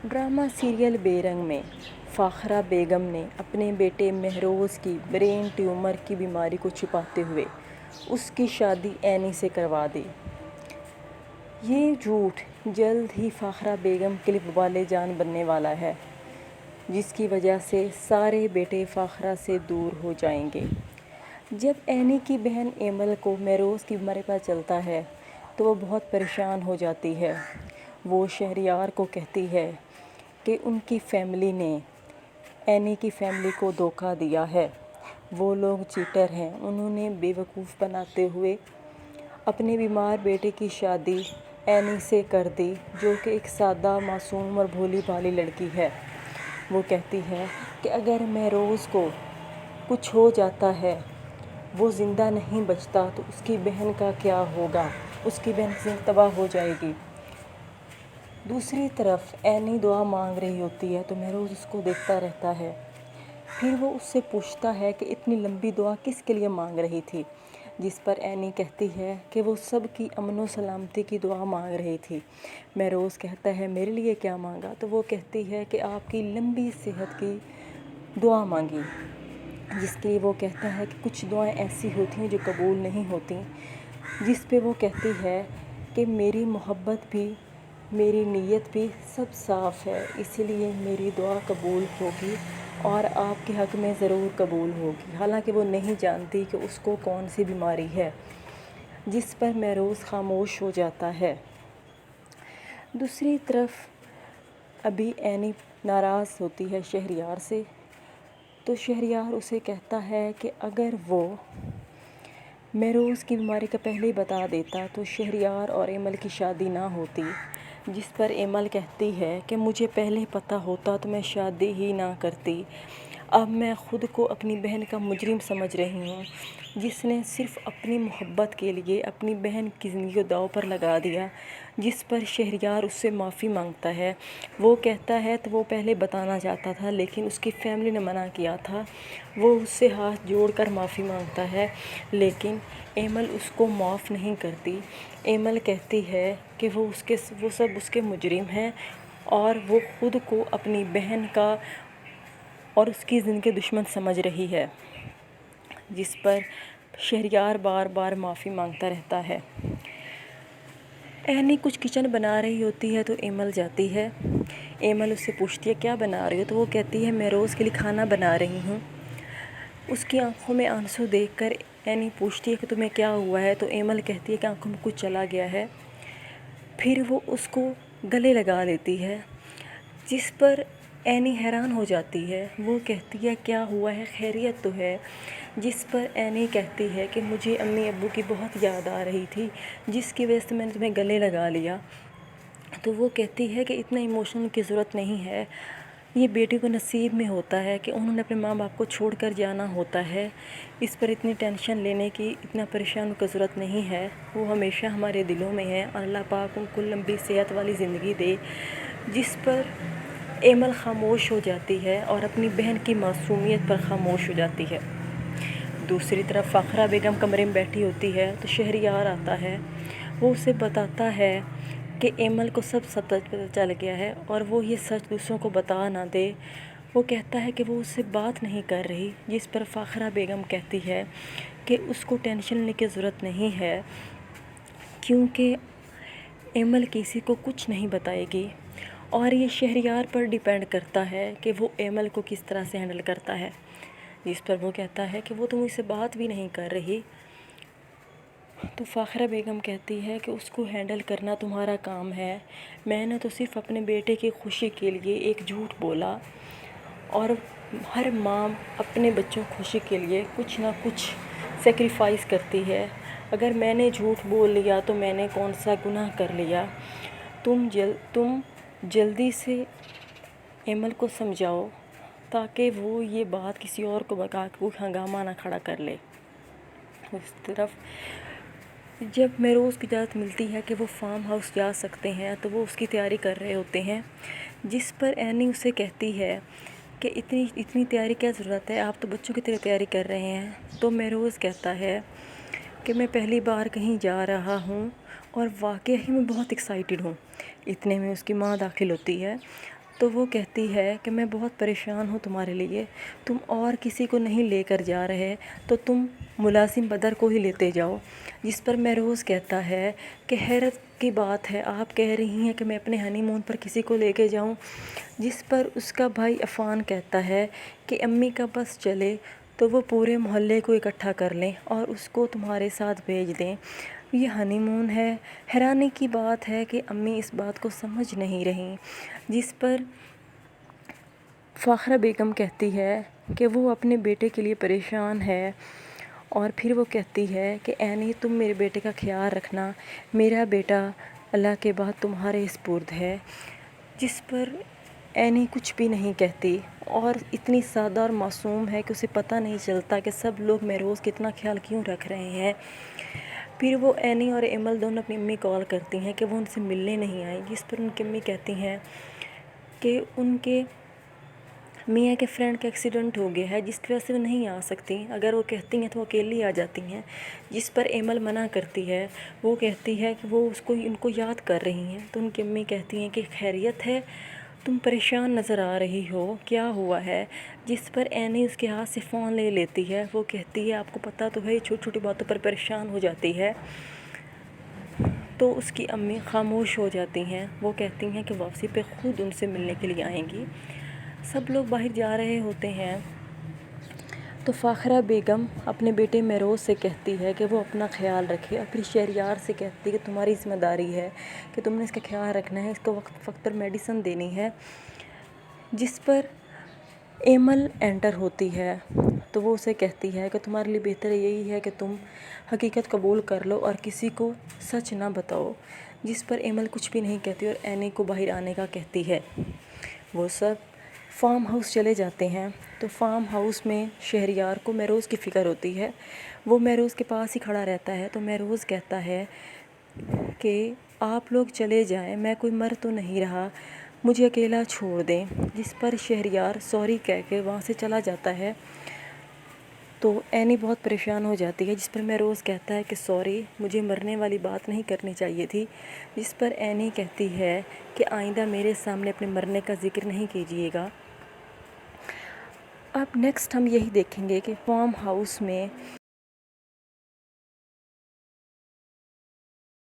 Drama serial بے رنگ میں فاخرہ بیگم نے اپنے بیٹے مہروز کی برین ٹیومر کی بیماری کو چھپاتے ہوئے اس کی شادی اینی سے کروا دی۔ یہ جھوٹ جلد ہی فاخرہ بیگم کے لیے وبال جان بننے والا ہے، جس کی وجہ سے سارے بیٹے فاخرہ سے دور ہو جائیں گے۔ جب اینی کی بہن ایمل کو مہروز کی بیماری پتہ چلتا ہے تو وہ بہت پریشان ہو جاتی ہے۔ وہ شہریار کو کہتی ہے کہ ان کی فیملی نے اینی کی فیملی کو دھوکہ دیا ہے، وہ لوگ چیٹر ہیں۔ انہوں نے بے وقوف بناتے ہوئے اپنے بیمار بیٹے کی شادی اینی سے کر دی، جو کہ ایک سادہ، معصوم اور بھولی بھالی لڑکی ہے۔ وہ کہتی ہے کہ اگر مہروز کو کچھ ہو جاتا ہے، وہ زندہ نہیں بچتا تو اس کی بہن کا کیا ہوگا، اس کی بہن زندگی تباہ ہو جائے گی۔ دوسری طرف اینی دعا مانگ رہی ہوتی ہے تو مہروز اس کو دیکھتا رہتا ہے۔ پھر وہ اس سے پوچھتا ہے کہ اتنی لمبی دعا کس کے لیے مانگ رہی تھی، جس پر اینی کہتی ہے کہ وہ سب کی امن و سلامتی کی دعا مانگ رہی تھی۔ مہروز کہتا ہے میرے لیے کیا مانگا، تو وہ کہتی ہے کہ آپ کی لمبی صحت کی دعا مانگی، جس کے لیے وہ کہتا ہے کہ کچھ دعائیں ایسی ہوتی ہیں جو قبول نہیں ہوتیں، جس پہ وہ کہتی ہے کہ میری محبت بھی، میری نیت بھی سب صاف ہے، اسی لیے میری دعا قبول ہوگی اور آپ کے حق میں ضرور قبول ہوگی۔ حالانکہ وہ نہیں جانتی کہ اس کو کون سی بیماری ہے، جس پر مہروز خاموش ہو جاتا ہے۔ دوسری طرف ابھی اینی ناراض ہوتی ہے شہریار سے، تو شہریار اسے کہتا ہے کہ اگر وہ مہروز کی بیماری کا پہلے ہی بتا دیتا تو شہریار اور ایمل کی شادی نہ ہوتی، جس پر ایمل کہتی ہے کہ مجھے پہلے پتہ ہوتا تو میں شادی ہی نہ کرتی۔ اب میں خود کو اپنی بہن کا مجرم سمجھ رہی ہوں، جس نے صرف اپنی محبت کے لیے اپنی بہن کی زندگی کو داؤ پر لگا دیا، جس پر شہریار اس سے معافی مانگتا ہے۔ وہ کہتا ہے تو وہ پہلے بتانا چاہتا تھا لیکن اس کی فیملی نے منع کیا تھا۔ وہ اس سے ہاتھ جوڑ کر معافی مانگتا ہے، لیکن ایمل اس کو معاف نہیں کرتی۔ ایمل کہتی ہے کہ وہ سب اس کے مجرم ہیں اور وہ خود کو اپنی بہن کا اور اس کی زندگی کے دشمن سمجھ رہی ہے، جس پر شہریار بار بار معافی مانگتا رہتا ہے۔ اینی کچھ کچن بنا رہی ہوتی ہے تو ایمل جاتی ہے۔ ایمل اس سے پوچھتی ہے کیا بنا رہی ہو، تو وہ کہتی ہے میں روز کے لیے کھانا بنا رہی ہوں۔ اس کی آنکھوں میں آنسو دیکھ کر اینی پوچھتی ہے کہ تمہیں کیا ہوا ہے، تو ایمل کہتی ہے کہ آنکھوں میں کچھ چلا گیا ہے۔ پھر وہ اس کو گلے لگا لیتی ہے، جس پر اینی حیران ہو جاتی ہے۔ وہ کہتی ہے کیا ہوا ہے، خیریت تو ہے، جس پر اینی کہتی ہے کہ مجھے امی ابو کی بہت یاد آ رہی تھی، جس کی وجہ سے میں نے تمہیں گلے لگا لیا۔ تو وہ کہتی ہے کہ اتنا ایموشنل کی ضرورت نہیں ہے، یہ بیٹی کو نصیب میں ہوتا ہے کہ انہوں نے اپنے ماں باپ کو چھوڑ کر جانا ہوتا ہے، اس پر اتنی ٹینشن لینے کی، اتنا پریشان ہونے کی ضرورت نہیں ہے، وہ ہمیشہ ہمارے دلوں میں ہے اور اللہ پاک ان کو لمبی صحت والی زندگی دے۔ جس پر ایمل خاموش ہو جاتی ہے اور اپنی بہن کی معصومیت پر خاموش ہو جاتی ہے۔ دوسری طرف فاخرہ بیگم کمرے میں بیٹھی ہوتی ہے تو شہریار آتا ہے۔ وہ اسے بتاتا ہے کہ ایمل کو سب پتہ چل گیا ہے اور وہ یہ سچ دوسروں کو بتا نہ دے۔ وہ کہتا ہے کہ وہ اس سے بات نہیں کر رہی، جس پر فاخرہ بیگم کہتی ہے کہ اس کو ٹینشن لینے کی ضرورت نہیں ہے، کیونکہ ایمل کسی کو کچھ نہیں بتائے گی، اور یہ شہریار پر ڈیپینڈ کرتا ہے کہ وہ ایمل کو کس طرح سے ہینڈل کرتا ہے۔ جس پر وہ کہتا ہے کہ وہ تو مجھ سے بات بھی نہیں کر رہی۔ تو فاخرہ بیگم کہتی ہے کہ اس کو ہینڈل کرنا تمہارا کام ہے، میں نے تو صرف اپنے بیٹے کی خوشی کے لیے ایک جھوٹ بولا، اور ہر ماں اپنے بچوں کی خوشی کے لیے کچھ نہ کچھ سیکریفائس کرتی ہے۔ اگر میں نے جھوٹ بول لیا تو میں نے کون سا گناہ کر لیا۔ تم جلدی سے ایمل کو سمجھاؤ تاکہ وہ یہ بات کسی اور کو بتا کے کوئی ہنگامہ نہ کھڑا کر لے۔ اس طرف جب مہروز کی اجازت ملتی ہے کہ وہ فارم ہاؤس جا سکتے ہیں تو وہ اس کی تیاری کر رہے ہوتے ہیں، جس پر اینی اسے کہتی ہے کہ اتنی تیاری کیا ضرورت ہے، آپ تو بچوں کی طرح تیاری کر رہے ہیں۔ تو مہروز کہتا ہے کہ میں پہلی بار کہیں جا رہا ہوں اور واقعی میں بہت ایکسائٹڈ ہوں۔ اتنے میں اس کی ماں داخل ہوتی ہے تو وہ کہتی ہے کہ میں بہت پریشان ہوں تمہارے لیے، تم اور کسی کو نہیں لے کر جا رہے تو تم ملازم بدر کو ہی لیتے جاؤ۔ جس پر مہروز کہتا ہے کہ حیرت کی بات ہے، آپ کہہ رہی ہیں کہ میں اپنے ہنی مون پر کسی کو لے کے جاؤں۔ جس پر اس کا بھائی عفان کہتا ہے کہ امی کا بس چلے تو وہ پورے محلے کو اکٹھا کر لیں اور اس کو تمہارے ساتھ بھیج دیں، یہ ہنی مون ہے۔ حیرانی کی بات ہے کہ امی اس بات کو سمجھ نہیں رہیں۔ جس پر فاخرہ بیگم کہتی ہے کہ وہ اپنے بیٹے کے لیے پریشان ہے، اور پھر وہ کہتی ہے کہ عینی تم میرے بیٹے کا خیال رکھنا، میرا بیٹا اللہ کے بعد تمہارے سپرد ہے۔ جس پر عینی کچھ بھی نہیں کہتی اور اتنی سادہ اور معصوم ہے کہ اسے پتہ نہیں چلتا کہ سب لوگ مہروز کا اتنا خیال کیوں رکھ رہے ہیں۔ پھر وہ عینی اور ایمل دونوں اپنی امی کال کرتی ہیں کہ وہ ان سے ملنے نہیں آئیں، جس پر ان کی امی کہتی ہیں کہ ان کے میاں کے فرینڈ کا ایکسیڈنٹ ہو گیا ہے، جس کی وجہ سے وہ نہیں آ سکتی، اگر وہ کہتی ہیں تو وہ اکیلی آ جاتی ہیں۔ جس پر ایمل منع کرتی ہے، وہ کہتی ہے کہ وہ ان کو یاد کر رہی ہیں، تو ان کی امی کہتی ہیں کہ خیریت ہے، تم پریشان نظر آ رہی ہو، کیا ہوا ہے؟ جس پر عینی اس کے ہاتھ سے فون لے لیتی ہے، وہ کہتی ہے آپ کو پتہ تو ہے چھوٹی چھوٹی باتوں پر پریشان ہو جاتی ہے۔ تو اس کی امی خاموش ہو جاتی ہیں، وہ کہتی ہیں کہ واپسی پہ خود ان سے ملنے کے لیے آئیں گی۔ سب لوگ باہر جا رہے ہوتے ہیں تو فاخرہ بیگم اپنے بیٹے مہروز سے کہتی ہے کہ وہ اپنا خیال رکھے، اور پھر شہریار سے کہتی ہے کہ تمہاری ذمہ داری ہے کہ تم نے اس کا خیال رکھنا ہے، اس کو وقت وقت پر میڈیسن دینی ہے۔ جس پر ایمل انٹر ہوتی ہے تو وہ اسے کہتی ہے کہ تمہارے لیے بہتر یہی ہے کہ تم حقیقت قبول کر لو اور کسی کو سچ نہ بتاؤ۔ جس پر ایمل کچھ بھی نہیں کہتی اور عینی کو باہر آنے کا کہتی ہے۔ وہ سب فارم ہاؤس چلے جاتے ہیں تو فارم ہاؤس میں شہریار کو مہروز کی فکر ہوتی ہے، وہ مہروز کے پاس ہی کھڑا رہتا ہے تو مہروز کہتا ہے کہ آپ لوگ چلے جائیں، میں کوئی مر تو نہیں رہا، مجھے اکیلا چھوڑ دیں۔ جس پر شہریار سوری کہہ کے وہاں سے چلا جاتا ہے تو عینی بہت پریشان ہو جاتی ہے، جس پر مہروز کہتا ہے کہ سوری، مجھے مرنے والی بات نہیں کرنی چاہیے تھی۔ جس پر عینی کہتی ہے کہ آئندہ میرے سامنے اپنے مرنے کا ذکر نہیں کیجیے گا۔ اب نیکسٹ ہم یہی دیکھیں گے کہ فارم ہاؤس میں